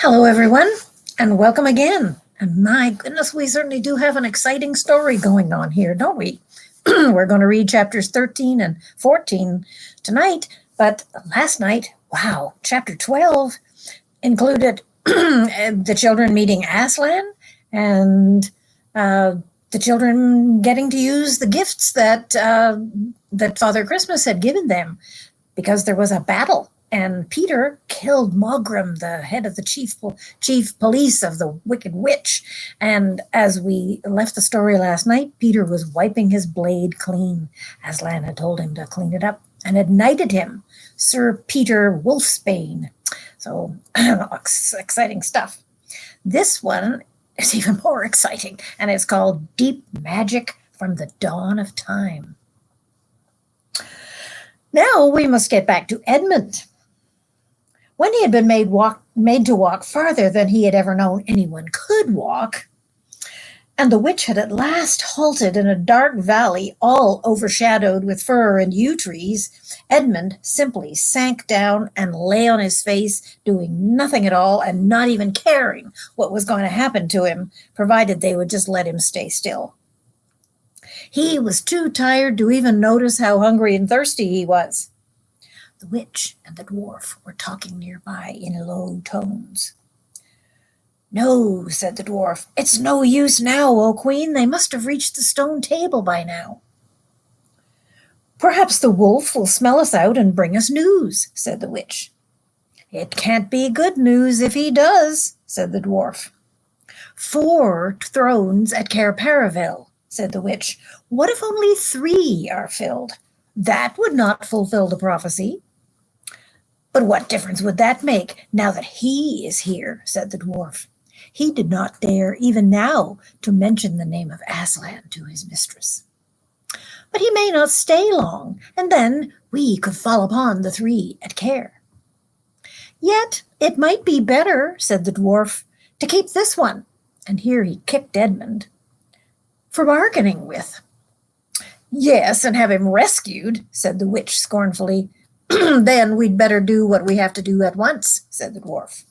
Hello, everyone, and welcome again. And my goodness, we certainly do have an exciting story going on here, don't we? We're going to read chapters 13 and 14 tonight, but last night, wow, chapter 12 included the children meeting Aslan and the children getting to use the gifts that Father Christmas had given them because there was a battle. And Peter killed Mogrim, the head of the chief police of the Wicked Witch. And as we left the story last night, Peter was wiping his blade clean. Aslan had told him to clean it up and had knighted him Sir Peter Wolfsbane. So exciting stuff. This one is even more exciting, and it's called Deep Magic from the Dawn of Time. Now we must get back to Edmund. When he had been made to walk farther than he had ever known anyone could walk, and the witch had at last halted in a dark valley all overshadowed with fir and yew trees, Edmund simply sank down and lay on his face, doing nothing at all and not even caring what was going to happen to him, provided they would just let him stay still. He was too tired to even notice how hungry and thirsty he was. The witch and the dwarf were talking nearby in low tones. "No," said the dwarf, "it's no use now, O Queen. They must have reached the stone table by now." "Perhaps the wolf will smell us out and bring us news," said the witch. "It can't be good news if he does," said the dwarf. "4 thrones at Cair Paravel," said the witch. "What if only 3 are filled? That would not fulfill the prophecy." "But what difference would that make now that he is here?" said the dwarf. He did not dare even now to mention the name of Aslan to his mistress. "But he may not stay long, and then we could fall upon the 3 at Cair." "Yet it might be better," said the dwarf, "to keep this one," and here he kicked Edmund, "for bargaining with." "Yes, and have him rescued," said the witch scornfully. "Then we'd better do what we have to do at once," said the dwarf.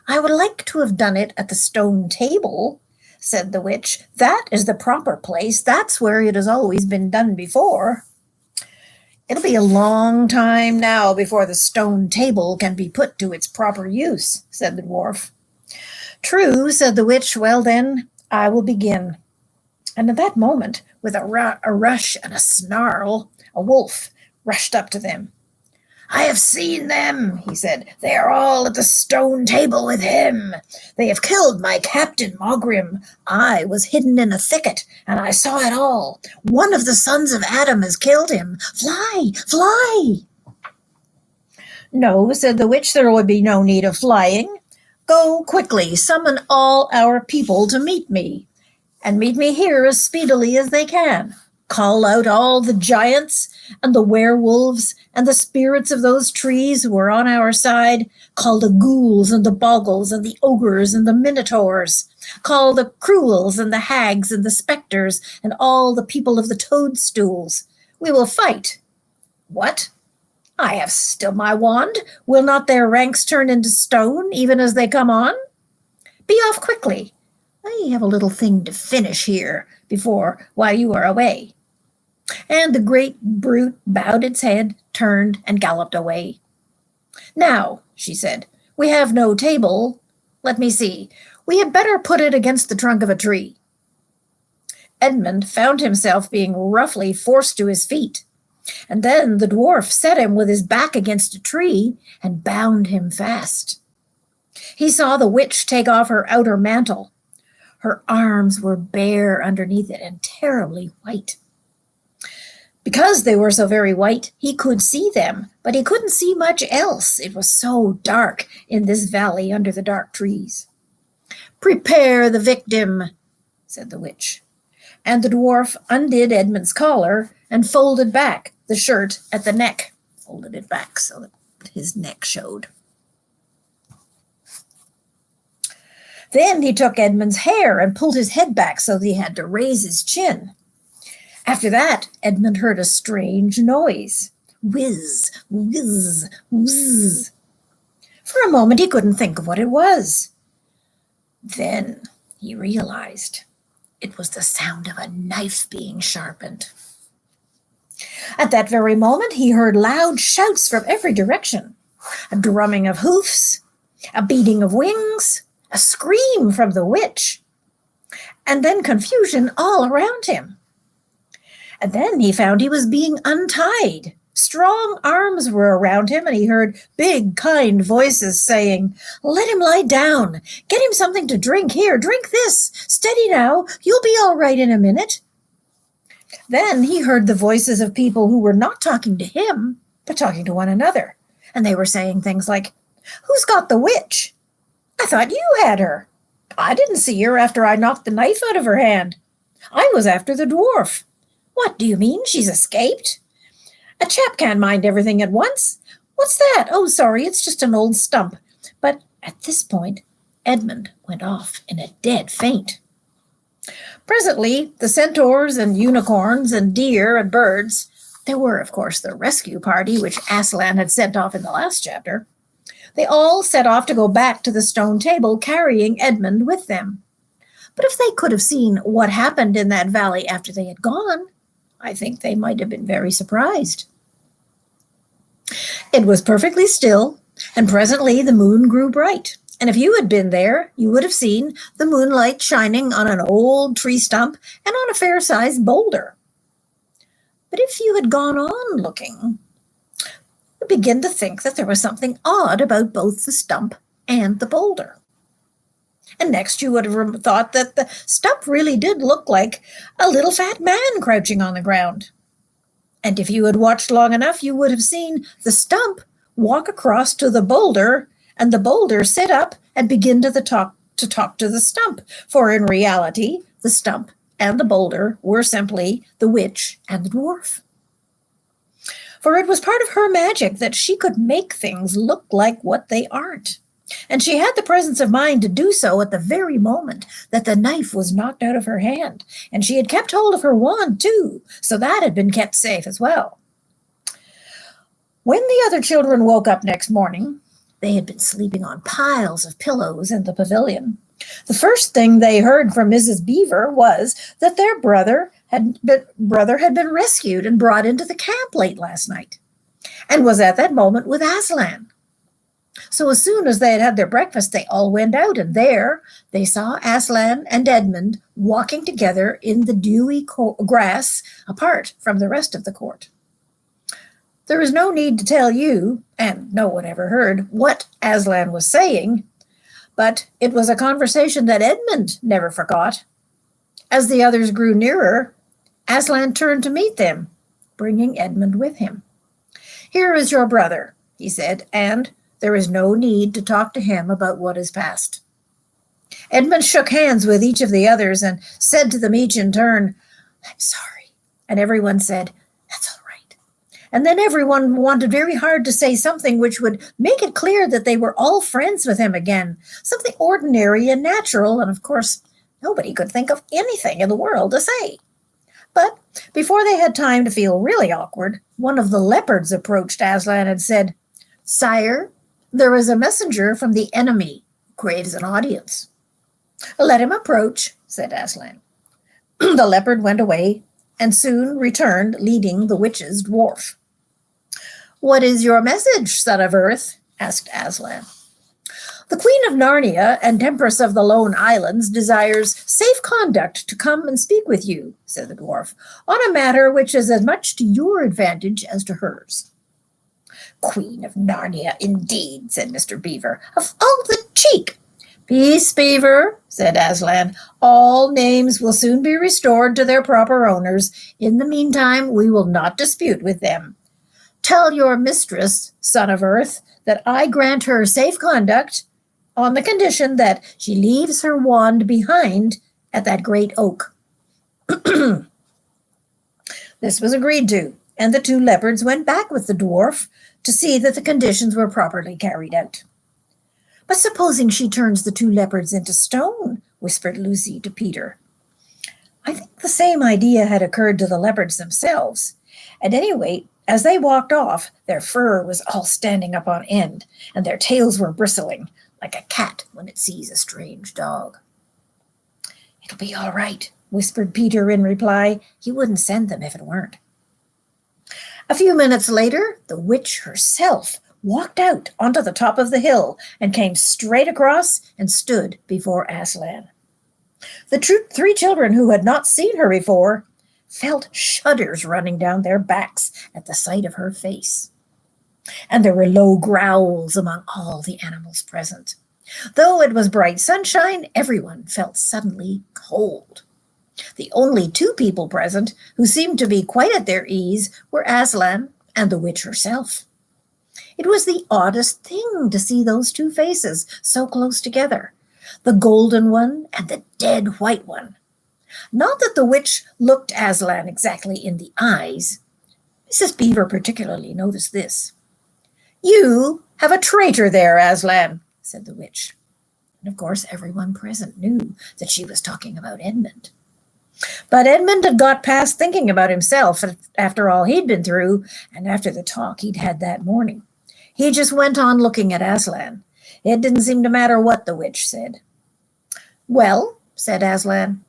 "I would like to have done it at the stone table," said the witch. "That is the proper place. That's where it has always been done before." "It'll be a long time now before the stone table can be put to its proper use," said the dwarf. "True," said the witch. "Well then, I will begin." And at that moment, with a rush and a snarl, a wolf rushed up to them. "I have seen them," he said. "They are all at the stone table with him. They have killed my captain Mogrim. I was hidden in a thicket, and I saw it all. One of the sons of Adam has killed him. Fly, fly!" "No," said the witch, "there would be no need of flying. Go quickly, summon all our people to meet me, and meet me here as speedily as they can. Call out all the giants and the werewolves and the spirits of those trees who are on our side. Call the ghouls and the bogles and the ogres and the minotaurs. Call the cruels and the hags and the specters and all the people of the toadstools. We will fight." "What? I have still my wand. Will not their ranks turn into stone even as they come on? Be off quickly. I have a little thing to finish here while you are away." And the great brute bowed its head, turned, and galloped away. "Now," she said, "we have no table. Let me see. We had better put it against the trunk of a tree." Edmund found himself being roughly forced to his feet, and then the dwarf set him with his back against a tree and bound him fast. He saw the witch take off her outer mantle. Her arms were bare underneath it and terribly white. Because they were so very white, he could see them, but he couldn't see much else. It was so dark in this valley under the dark trees. "Prepare the victim," said the witch. And the dwarf undid Edmund's collar and folded back the shirt at the neck. Folded it back so that his neck showed. Then he took Edmund's hair and pulled his head back so that he had to raise his chin. After that, Edmund heard a strange noise. Whiz, whiz, whiz. For a moment he couldn't think of what it was. Then he realized it was the sound of a knife being sharpened. At that very moment he heard loud shouts from every direction, a drumming of hoofs, a beating of wings, a scream from the witch, and then confusion all around him. And then he found he was being untied. Strong arms were around him, and he heard big, kind voices saying, "Let him lie down. Get him something to drink. Here, drink this. Steady now. You'll be all right in a minute." Then he heard the voices of people who were not talking to him, but talking to one another. And they were saying things like, "Who's got the witch? I thought you had her. I didn't see her after I knocked the knife out of her hand. I was after the dwarf. What do you mean she's escaped? A chap can't mind everything at once. What's that? Oh, sorry, it's just an old stump." But at this point, Edmund went off in a dead faint. Presently, the centaurs and unicorns and deer and birds, there were, of course, the rescue party which Aslan had sent off in the last chapter, they all set off to go back to the stone table, carrying Edmund with them. But if they could have seen what happened in that valley after they had gone, I think they might have been very surprised. It was perfectly still, and presently the moon grew bright. And if you had been there, you would have seen the moonlight shining on an old tree stump and on a fair-sized boulder. But if you had gone on looking, you would begin to think that there was something odd about both the stump and the boulder. And next you would have thought that the stump really did look like a little fat man crouching on the ground. And if you had watched long enough, you would have seen the stump walk across to the boulder and the boulder sit up and begin to talk to the stump. For in reality, the stump and the boulder were simply the witch and the dwarf. For it was part of her magic that she could make things look like what they aren't. And she had the presence of mind to do so at the very moment that the knife was knocked out of her hand. And she had kept hold of her wand, too, so that had been kept safe as well. When the other children woke up next morning, they had been sleeping on piles of pillows in the pavilion. The first thing they heard from Mrs. Beaver was that their brother had been rescued and brought into the camp late last night, and was at that moment with Aslan. So as soon as they had had their breakfast, they all went out, and there they saw Aslan and Edmund walking together in the dewy grass apart from the rest of the court. There is no need to tell you, and no one ever heard, what Aslan was saying, but it was a conversation that Edmund never forgot. As the others grew nearer, Aslan turned to meet them, bringing Edmund with him. "Here is your brother," he said, "and there is no need to talk to him about what is past." Edmund shook hands with each of the others and said to them each in turn, "I'm sorry." And everyone said, "That's all right." And then everyone wanted very hard to say something which would make it clear that they were all friends with him again, something ordinary and natural, and of course, nobody could think of anything in the world to say. But before they had time to feel really awkward, one of the leopards approached Aslan and said, "Sire, there is a messenger from the enemy who craves an audience." "Let him approach," said Aslan. The leopard went away and soon returned leading the witch's dwarf. "What is your message, son of Earth?" asked Aslan. "The Queen of Narnia and Empress of the Lone Islands desires safe conduct to come and speak with you," said the dwarf, "on a matter which is as much to your advantage as to hers." "Queen of Narnia, indeed," said Mr. Beaver. "Of all the cheek!" "Peace, Beaver," said Aslan. "All names will soon be restored to their proper owners. In the meantime, we will not dispute with them. Tell your mistress, son of Earth, that I grant her safe conduct on the condition that she leaves her wand behind at that great oak." This was agreed to, and the two leopards went back with the dwarf to see that the conditions were properly carried out. "But supposing she turns the two leopards into stone," whispered Lucy to Peter. I think the same idea had occurred to the leopards themselves. At any rate, As they walked off, their fur was all standing up on end, and their tails were bristling, like a cat when it sees a strange dog. "It'll be all right," whispered Peter in reply. "He wouldn't send them if it weren't." A few minutes later, the witch herself walked out onto the top of the hill and came straight across and stood before Aslan. The three children who had not seen her before felt shudders running down their backs at the sight of her face. And there were low growls among all the animals present. Though it was bright sunshine, everyone felt suddenly cold. The only two people present who seemed to be quite at their ease were Aslan and the witch herself. It was the oddest thing to see those two faces so close together, the golden one and the dead white one. Not that the witch looked Aslan exactly in the eyes. Mrs. Beaver particularly noticed this. "You have a traitor there, Aslan," said the witch. And of course everyone present knew that she was talking about Edmund. But Edmund had got past thinking about himself after all he'd been through and after the talk he'd had that morning. He just went on looking at Aslan. It didn't seem to matter what the witch said. "Well," said Aslan,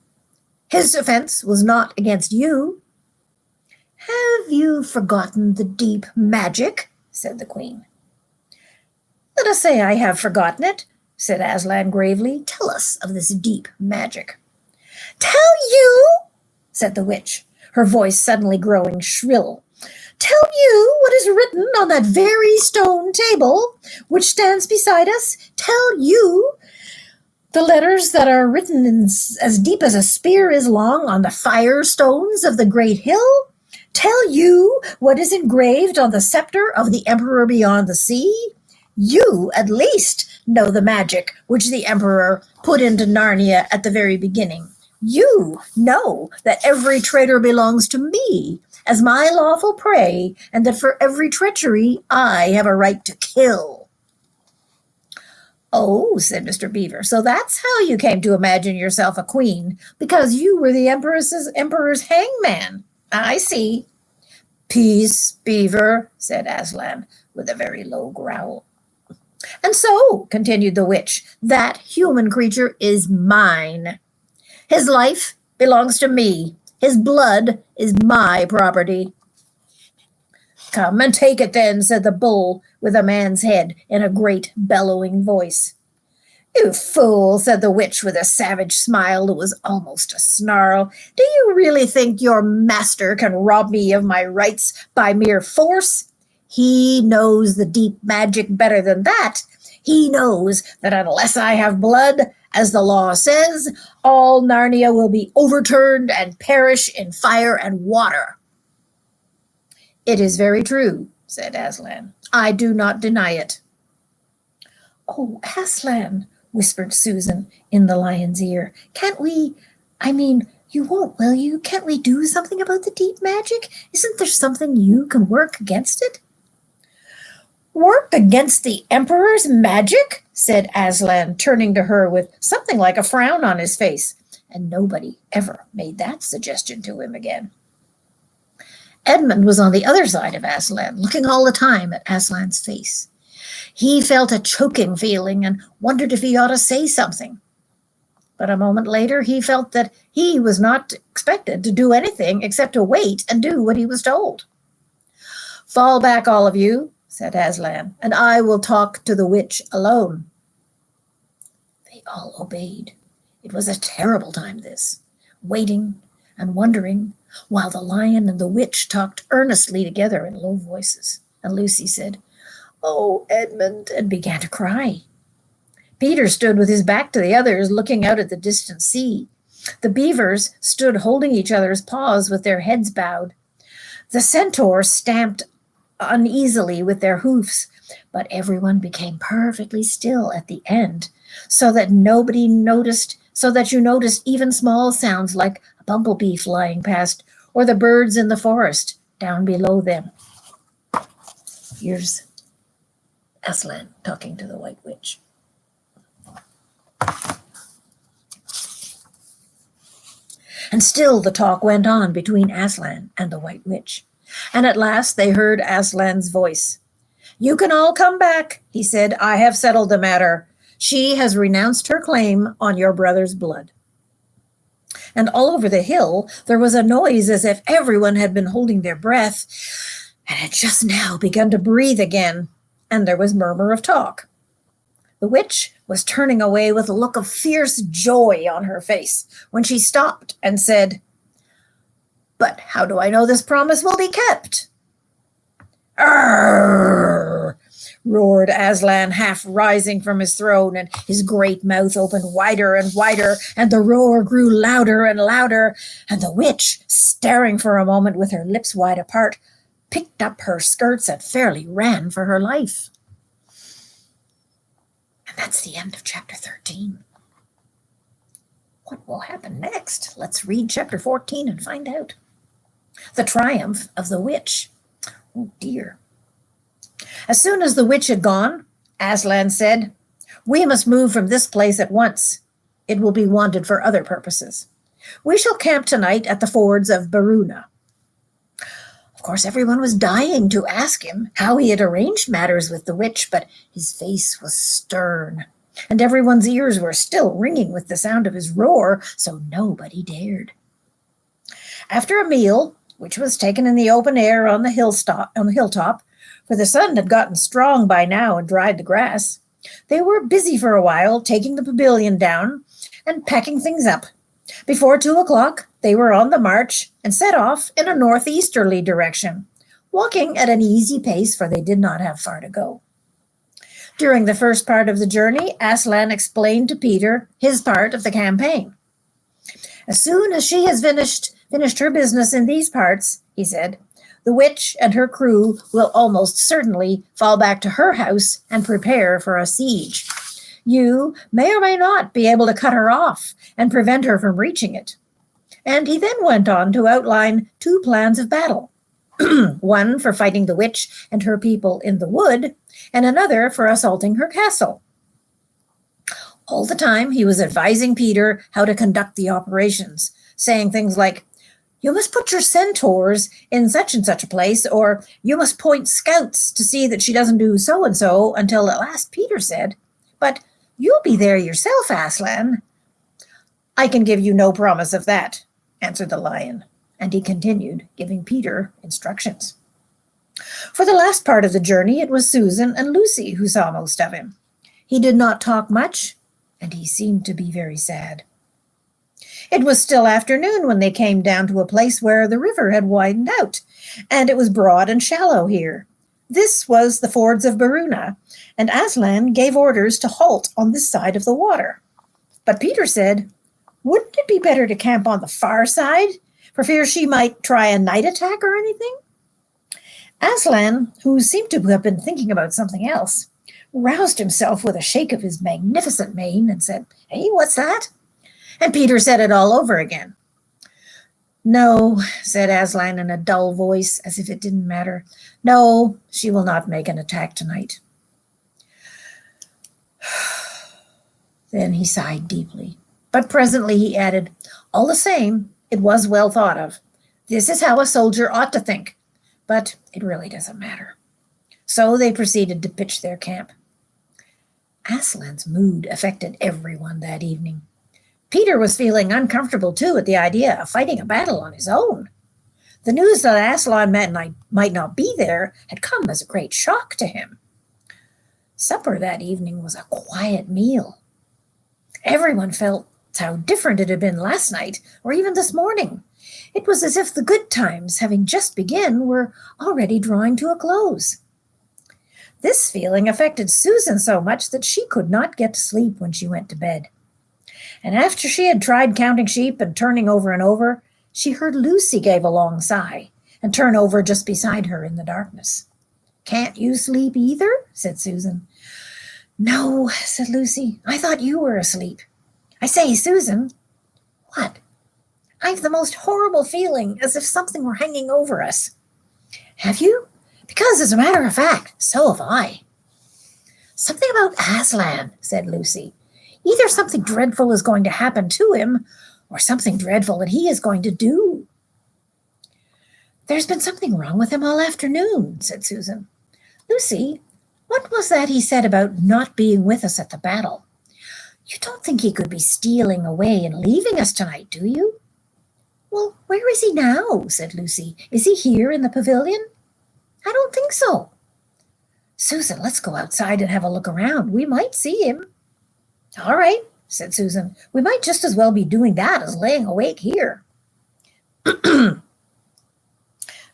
"his offense was not against you." "Have you forgotten the deep magic?" said the queen. "Let us say I have forgotten it," said Aslan gravely. "Tell us of this deep magic." "Tell you?" said the witch, her voice suddenly growing shrill. "Tell you what is written on that very stone table which stands beside us? Tell you the letters that are written in as deep as a spear is long on the fire stones of the great hill? Tell you what is engraved on the scepter of the emperor beyond the sea? You, at least, know the magic which the emperor put into Narnia at the very beginning. You know that every traitor belongs to me as my lawful prey, and that for every treachery I have a right to kill." "Oh," said Mr. Beaver, "so that's how you came to imagine yourself a queen, because you were the emperor's hangman. I see." "Peace, Beaver," said Aslan, with a very low growl. "And so," continued the witch, "that human creature is mine. His life belongs to me. His blood is my property." "Come and take it then," said the bull with a man's head in a great bellowing voice. "You fool," said the witch with a savage smile that was almost a snarl. "Do you really think your master can rob me of my rights by mere force? He knows the deep magic better than that. He knows that unless I have blood, as the law says, all Narnia will be overturned and perish in fire and water." "It is very true," said Aslan. "I do not deny it." "Oh, Aslan," whispered Susan in the lion's ear, "can't we, you won't, will you? Can't we do something about the deep magic? Isn't there something you can work against it?" "Work against the emperor's magic?" said Aslan, turning to her with something like a frown on his face, and nobody ever made that suggestion to him again. Edmund was on the other side of Aslan, looking all the time at Aslan's face. He felt a choking feeling and wondered if he ought to say something. But a moment later he felt that he was not expected to do anything except to wait and do what he was told. "Fall back, all of you," said Aslan, "and I will talk to the witch alone." They all obeyed. It was a terrible time, this, waiting and wondering, while the lion and the witch talked earnestly together in low voices. And Lucy said, "Oh, Edmund," and began to cry. Peter stood with his back to the others, looking out at the distant sea. The beavers stood holding each other's paws with their heads bowed. The centaurs stamped uneasily with their hoofs, but everyone became perfectly still at the end, so that you noticed even small sounds like a bumblebee flying past or the birds in the forest down below them. Here's Aslan talking to the White Witch. And still the talk went on between Aslan and the White Witch. And at last they heard Aslan's voice. "You can all come back," he said. "I have settled the matter. She has renounced her claim on your brother's blood." And all over the hill there was a noise as if everyone had been holding their breath and had just now begun to breathe again, and there was murmur of talk. The witch was turning away with a look of fierce joy on her face when she stopped and said, "But how do I know this promise will be kept?" "Arr!" roared Aslan, half rising from his throne, and his great mouth opened wider and wider, and the roar grew louder and louder, and the witch, staring for a moment with her lips wide apart, picked up her skirts and fairly ran for her life. And that's the end of chapter 13. What will happen next? Let's read chapter 14 and find out. The triumph of the witch. Oh dear. As soon as the witch had gone, Aslan said, "We must move from this place at once. It will be wanted for other purposes. We shall camp tonight at the fords of Baruna." Of course, everyone was dying to ask him how he had arranged matters with the witch, but his face was stern, and everyone's ears were still ringing with the sound of his roar, so nobody dared. After a meal, which was taken in the open air on the hilltop, for the sun had gotten strong by now and dried the grass, they were busy for a while taking the pavilion down and packing things up. Before 2 o'clock, they were on the march and set off in a northeasterly direction, walking at an easy pace, for they did not have far to go. During the first part of the journey, Aslan explained to Peter his part of the campaign. "As soon as she has finished her business in these parts," he said, "the witch and her crew will almost certainly fall back to her house and prepare for a siege. You may or may not be able to cut her off and prevent her from reaching it." And he then went on to outline 2 plans of battle. One for fighting the witch and her people in the wood, and another for assaulting her castle. All the time he was advising Peter how to conduct the operations, saying things like, "You must put your centaurs in such and such a place," or "You must point scouts to see that she doesn't do so-and-so," until at last Peter said, "But you'll be there yourself, Aslan." "I can give you no promise of that," answered the lion, and he continued, giving Peter instructions. For the last part of the journey, it was Susan and Lucy who saw most of him. He did not talk much, and he seemed to be very sad. It was still afternoon when they came down to a place where the river had widened out, and it was broad and shallow here. This was the fords of Baruna, and Aslan gave orders to halt on this side of the water. But Peter said, "Wouldn't it be better to camp on the far side, for fear she might try a night attack or anything?" Aslan, who seemed to have been thinking about something else, roused himself with a shake of his magnificent mane and said, "Hey, what's that?" And Peter said it all over again. "No," said Aslan in a dull voice, as if it didn't matter. "No, she will not make an attack tonight." Then he sighed deeply. But presently he added, "All the same, it was well thought of. This is how a soldier ought to think. But it really doesn't matter." So they proceeded to pitch their camp. Aslan's mood affected everyone that evening. Peter was feeling uncomfortable, too, at the idea of fighting a battle on his own. The news that Aslan might not be there had come as a great shock to him. Supper that evening was a quiet meal. Everyone felt how different it had been last night, or even this morning. It was as if the good times, having just begun, were already drawing to a close. This feeling affected Susan so much that she could not get to sleep when she went to bed. And after she had tried counting sheep and turning over and over, she heard Lucy give a long sigh and turn over just beside her in the darkness. "Can't you sleep either?" said Susan. "No," said Lucy. "I thought you were asleep. I say, Susan." "What?" "I've the most horrible feeling, as if something were hanging over us." "Have you? Because, as a matter of fact, so have I." "Something about Aslan," said Lucy. "Either something dreadful is going to happen to him, or something dreadful that he is going to do." There's been something wrong with him all afternoon, said Susan. Lucy, what was that he said about not being with us at the battle? You don't think he could be stealing away and leaving us tonight, do you? Well, where is he now? Said Lucy. Is he here in the pavilion? I don't think so. Susan, let's go outside and have a look around. We might see him. All right, said Susan. We might just as well be doing that as laying awake here.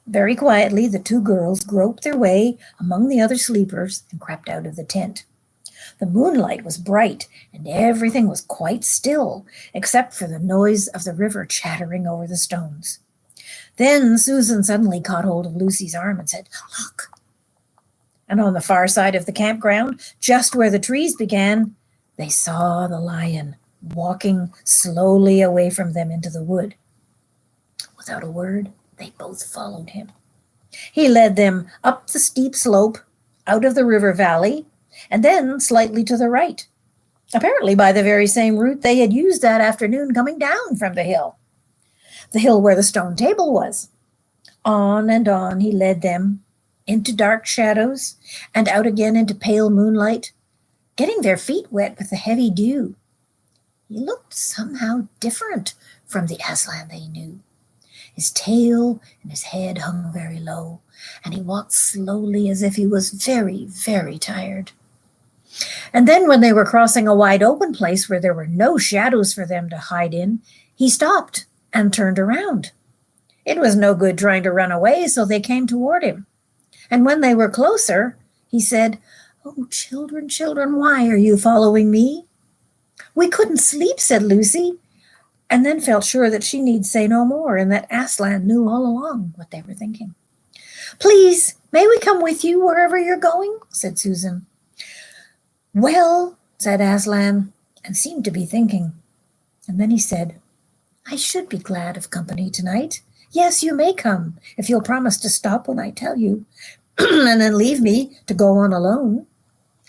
Very quietly, the two girls groped their way among the other sleepers and crept out of the tent. The moonlight was bright, and everything was quite still, except for the noise of the river chattering over the stones. Then Susan suddenly caught hold of Lucy's arm and said, Look! And on the far side of the campground, just where the trees began, they saw the lion walking slowly away from them into the wood. Without a word, they both followed him. He led them up the steep slope, out of the river valley, and then slightly to the right, apparently by the very same route they had used that afternoon coming down from the hill where the stone table was. On and on he led them, into dark shadows, and out again into pale moonlight, getting their feet wet with the heavy dew. He looked somehow different from the Aslan they knew. His tail and his head hung very low, and he walked slowly as if he was very, very tired. And then when they were crossing a wide open place where there were no shadows for them to hide in, he stopped and turned around. It was no good trying to run away, so they came toward him. And when they were closer, he said, Oh, children, children, why are you following me? We couldn't sleep, said Lucy, and then felt sure that she need say no more and that Aslan knew all along what they were thinking. Please, may we come with you wherever you're going? Said Susan. Well, said Aslan, and seemed to be thinking. And then he said, I should be glad of company tonight. Yes, you may come, if you'll promise to stop when I tell you, and then leave me to go on alone.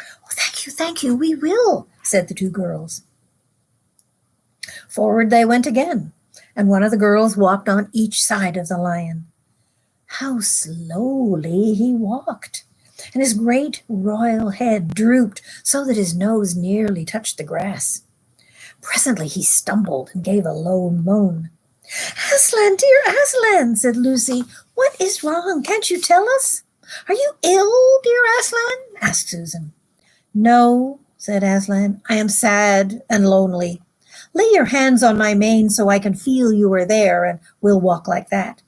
Oh, thank you, we will, said the two girls. Forward they went again, and one of the girls walked on each side of the lion. How slowly he walked, and his great royal head drooped so that his nose nearly touched the grass. Presently he stumbled and gave a low moan. Aslan, dear Aslan, said Lucy, what is wrong? Can't you tell us? Are you ill, dear Aslan? Asked Susan. No, said Aslan, I am sad and lonely. Lay your hands on my mane so I can feel you are there, and we'll walk like that.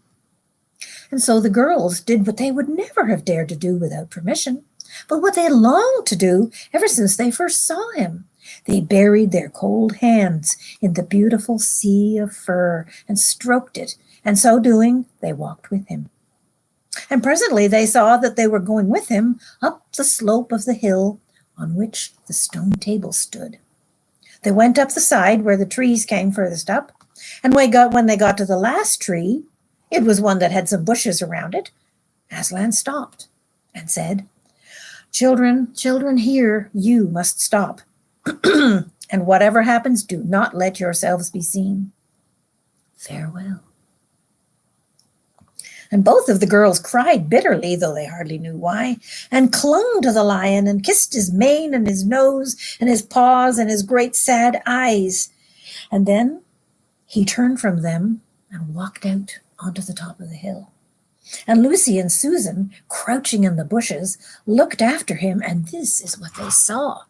And so the girls did what they would never have dared to do without permission, but what they had longed to do ever since they first saw him. They buried their cold hands in the beautiful sea of fur and stroked it, and so doing, they walked with him. And presently they saw that they were going with him up the slope of the hill on which the stone table stood. They went up the side where the trees came furthest up, and when they got to the last tree, it was one that had some bushes around it, Aslan stopped and said, Children, here, you must stop. And whatever happens, do not let yourselves be seen. Farewell. And both of the girls cried bitterly, though they hardly knew why, and clung to the lion and kissed his mane and his nose and his paws and his great sad eyes. And then he turned from them and walked out onto the top of the hill. And Lucy and Susan, crouching in the bushes, looked after him, and this is what they saw.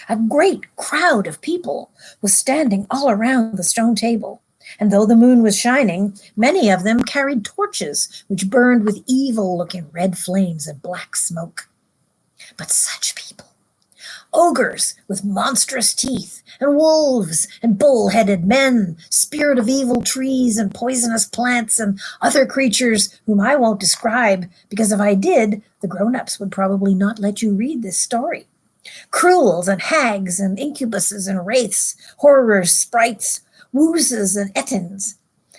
A great crowd of people was standing all around the stone table, and though the moon was shining, many of them carried torches which burned with evil-looking red flames and black smoke. But such people, ogres with monstrous teeth, and wolves and bull-headed men, spirit of evil trees and poisonous plants, and other creatures whom I won't describe, because if I did, the grown-ups would probably not let you read this story. Cruels and hags and incubuses and wraiths, horrors, sprites, woozes and ettins.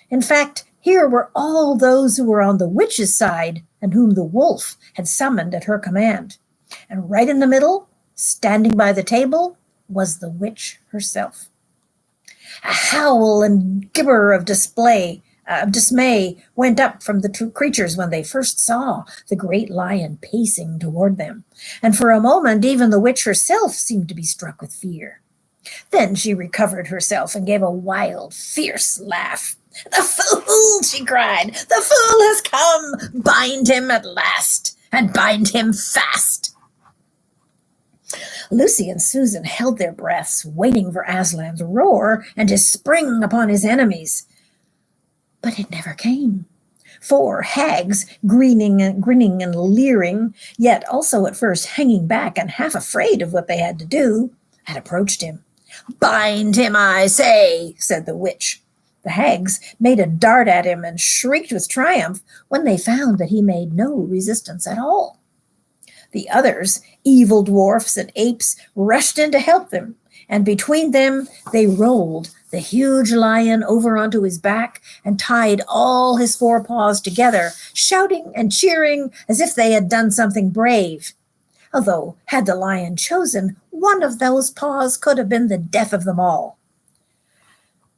In fact, here were all those who were on the witch's side and whom the wolf had summoned at her command. And right in the middle, standing by the table, was the witch herself. A howl and gibber of dismay of dismay went up from the two creatures when they first saw the great lion pacing toward them, and for a moment even the witch herself seemed to be struck with fear. Then she recovered herself and gave a wild, fierce laugh. "The fool!" she cried. "The fool has come! Bind him at last, and bind him fast!" Lucy and Susan held their breaths, waiting for Aslan's roar and his spring upon his enemies. But it never came. 4 hags, grinning and leering, yet also at first hanging back and half afraid of what they had to do, had approached him. "Bind him, I say," said the witch. The hags made a dart at him and shrieked with triumph when they found that he made no resistance at all. The others, evil dwarfs and apes, rushed in to help them, and between them they rolled the huge lion over onto his back and tied all his 4 paws together, shouting and cheering as if they had done something brave. Although, had the lion chosen, one of those paws could have been the death of them all.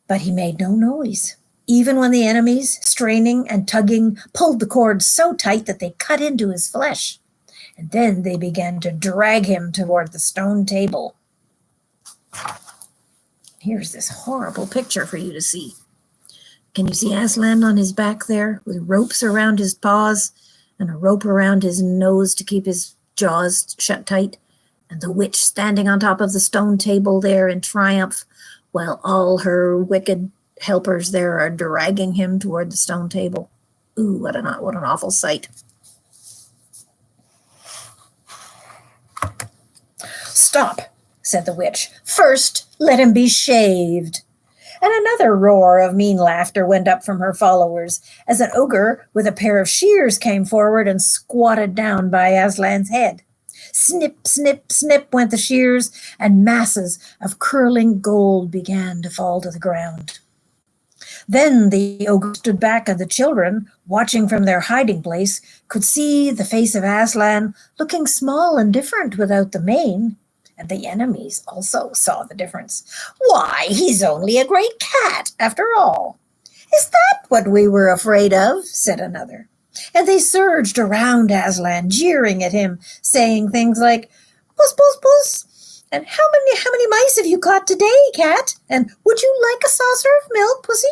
But he made no noise, even when the enemies, straining and tugging, pulled the cords so tight that they cut into his flesh. And then they began to drag him toward the stone table. Here's this horrible picture for you to see. Can you see Aslan on his back there with ropes around his paws and a rope around his nose to keep his jaws shut tight? And the witch standing on top of the stone table there in triumph while all her wicked helpers there are dragging him toward the stone table. Ooh, what an awful sight. "Stop," said the witch. "First, let him be shaved." And another roar of mean laughter went up from her followers as an ogre with a pair of shears came forward and squatted down by Aslan's head. Snip, snip, snip went the shears, and masses of curling gold began to fall to the ground. Then the ogre stood back, and the children, watching from their hiding place, could see the face of Aslan looking small and different without the mane. And the enemies also saw the difference. "Why, he's only a great cat, after all." "Is that what we were afraid of?" said another. And they surged around Aslan, jeering at him, saying things like, "Puss, puss, puss," and how many mice have you caught today, cat? And would you like a saucer of milk, pussy?"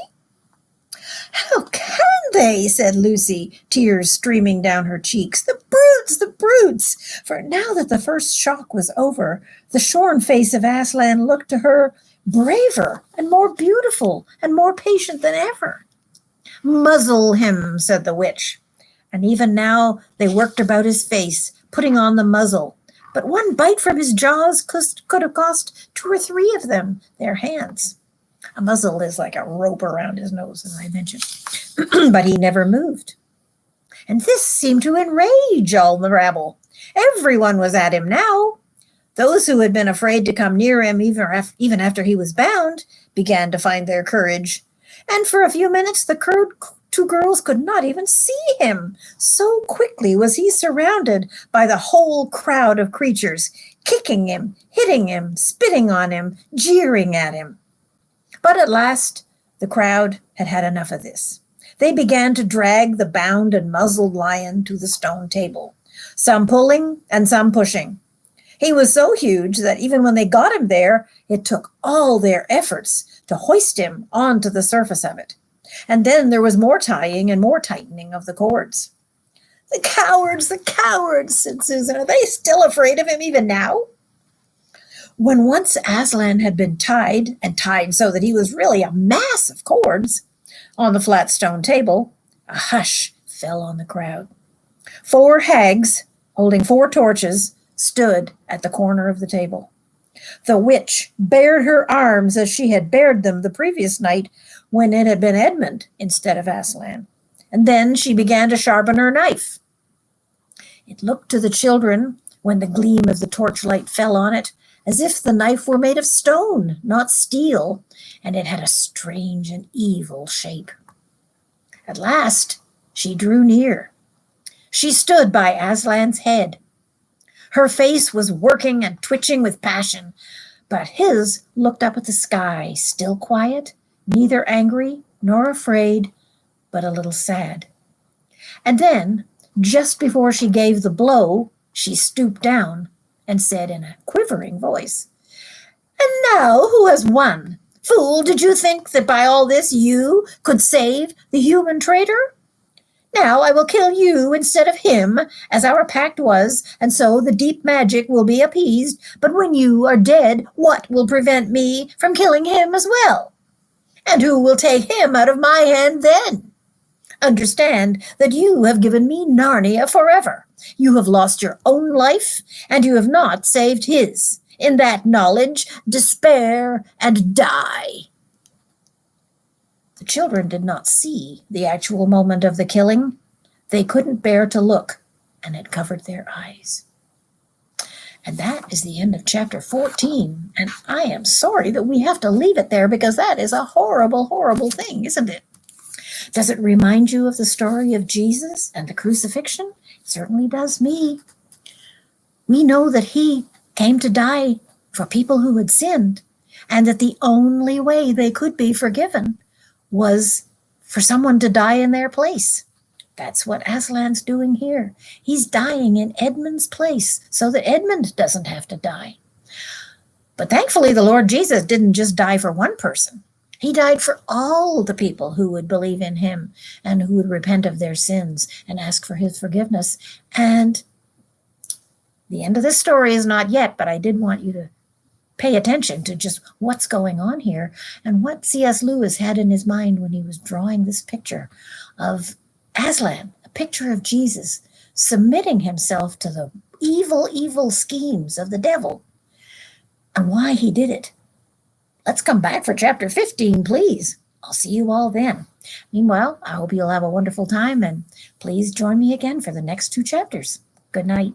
"How can they?" said Lucy, tears streaming down her cheeks. "The brutes, the brutes!" For now that the first shock was over, the shorn face of Aslan looked to her braver and more beautiful and more patient than ever. "Muzzle him," said the witch. And even now they worked about his face, putting on the muzzle. But one bite from his jaws could have cost 2 or 3 of them their hands. A muzzle is like a rope around his nose, as I mentioned. But he never moved. And this seemed to enrage all the rabble. Everyone was at him now. Those who had been afraid to come near him even after he was bound began to find their courage. And for a few minutes the 2 girls could not even see him. So quickly was he surrounded by the whole crowd of creatures, kicking him, hitting him, spitting on him, jeering at him. But at last, the crowd had had enough of this. They began to drag the bound and muzzled lion to the stone table, some pulling and some pushing. He was so huge that even when they got him there, it took all their efforts to hoist him onto the surface of it. And then there was more tying and more tightening of the cords. The cowards, said Susan. "Are they still afraid of him even now?" When once Aslan had been tied, and tied so that he was really a mass of cords, on the flat stone table, a hush fell on the crowd. 4 hags, holding 4 torches, stood at the corner of the table. The witch bared her arms as she had bared them the previous night when it had been Edmund instead of Aslan. And then she began to sharpen her knife. It looked to the children, when the gleam of the torchlight fell on it, as if the knife were made of stone, not steel, and it had a strange and evil shape. At last, she drew near. She stood by Aslan's head. Her face was working and twitching with passion, but his looked up at the sky, still quiet, neither angry nor afraid, but a little sad. And then, just before she gave the blow, she stooped down and said in a quivering voice, "And now who has won? Fool, did you think that by all this you could save the human traitor? Now I will kill you instead of him, as our pact was, and so the deep magic will be appeased. But when you are dead, what will prevent me from killing him as well? And who will take him out of my hand then? Understand that you have given me Narnia forever. You have lost your own life, and you have not saved his. In that knowledge, despair and die." The children did not see the actual moment of the killing. They couldn't bear to look, and it covered their eyes. And that is the end of chapter 14. And I am sorry that we have to leave it there, because that is a horrible, horrible thing, isn't it? Does it remind you of the story of Jesus and the crucifixion? It certainly does me. We know that he came to die for people who had sinned, and that the only way they could be forgiven was for someone to die in their place. That's what Aslan's doing here. He's dying in Edmund's place so that Edmund doesn't have to die. But thankfully, the Lord Jesus didn't just die for one person. He died for all the people who would believe in him and who would repent of their sins and ask for his forgiveness. And the end of this story is not yet, but I did want you to pay attention to just what's going on here and what C.S. Lewis had in his mind when he was drawing this picture of Aslan, a picture of Jesus submitting himself to the evil, evil schemes of the devil, and why he did it. Let's come back for chapter 15, please. I'll see you all then. Meanwhile, I hope you'll have a wonderful time, and please join me again for the next 2 chapters. Good night.